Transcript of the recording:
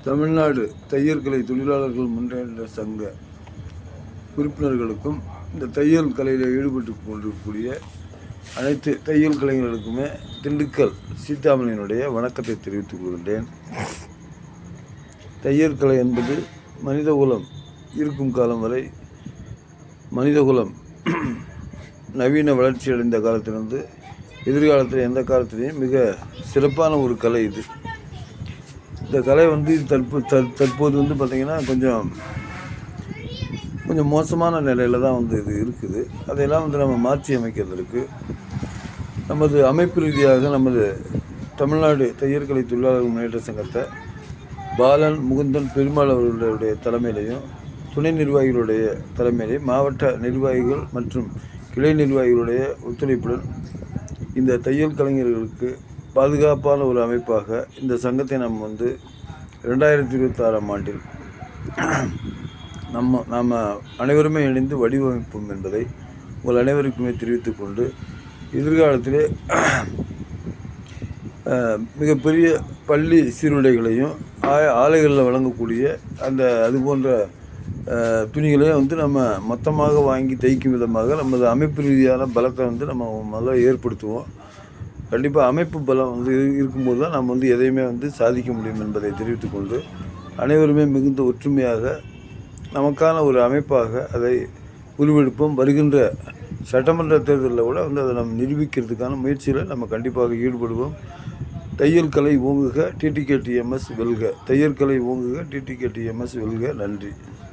தமிழ்நாடு தையற்கலை தொழிலாளர்கள் முன்னேற்ற சங்க உறுப்பினர்களுக்கும் இந்த தையல் கலையில் ஈடுபட்டு கொண்டிருக்கக்கூடிய அனைத்து தையல் கலைஞர்களுக்குமே திண்டுக்கல் சீதாமணியினுடைய வணக்கத்தை தெரிவித்துக் கொள்கின்றேன். தையற்கலை என்பது மனிதகுலம் இருக்கும் காலம் வரை மனிதகுலம் நவீன வளர்ச்சி அடைந்த காலத்திலிருந்து எதிர்காலத்தில் எந்த காலத்திலையும் மிக சிறப்பான ஒரு கலை இது. இந்த கலை தற்போது பார்த்திங்கன்னா கொஞ்சம் மோசமான நிலையில் தான் இது இருக்குது. அதையெல்லாம் நம்ம மாற்றி அமைக்கிறதுக்கு நமது அமைப்பு ரீதியாக நமது தமிழ்நாடு தையற்கலை தொழிலாளர்கள் முன்னேற்ற சங்கத்தை பாலன், முகுந்தன், பெருமாள் அவர்களுடைய தலைமையிலையும், துணை நிர்வாகிகளுடைய தலைமையிலையும், மாவட்ட நிர்வாகிகள் மற்றும் கிளை நிர்வாகிகளுடைய ஒத்துழைப்புடன் இந்த தையல் கலைஞர்களுக்கு பாதுகாப்பான ஒரு அமைப்பாக இந்த சங்கத்தை நாம் 2026ஆம் ஆண்டில் நாம் அனைவருமே இணைந்து வடிவமைப்போம் என்பதை உங்கள் அனைவருக்குமே தெரிவித்துக் கொண்டு, எதிர்காலத்திலே மிகப்பெரிய பள்ளி சீருடைகளையும் ஆலைகளில் வழங்கக்கூடிய அது போன்ற துணிகளையும் நம்ம மொத்தமாக வாங்கி தைக்கும் விதமாக நமது அமைப்பு ரீதியான பலத்தை நம்ம முதல்ல ஏற்படுத்துவோம். கண்டிப்பாக அமைப்பு பலம் இருக்கும்போது தான் நம்ம எதையுமே சாதிக்க முடியும் என்பதை தெரிவித்துக்கொண்டு, அனைவருமே மிகுந்த ஒற்றுமையாக நமக்கான ஒரு அமைப்பாக அதை உருவெடுப்போம். வருகின்ற சட்டமன்ற தேர்தலில் கூட அதை நம்ம நிரூபிக்கிறதுக்கான முயற்சியில் நம்ம கண்டிப்பாக ஈடுபடுவோம். தையல் கலை ஓங்குக, டிடிகே டிஎம்எஸ் வெல்க. தையல் கலை ஓங்குக, டிடிகே டிஎம்எஸ் வெல்க. நன்றி.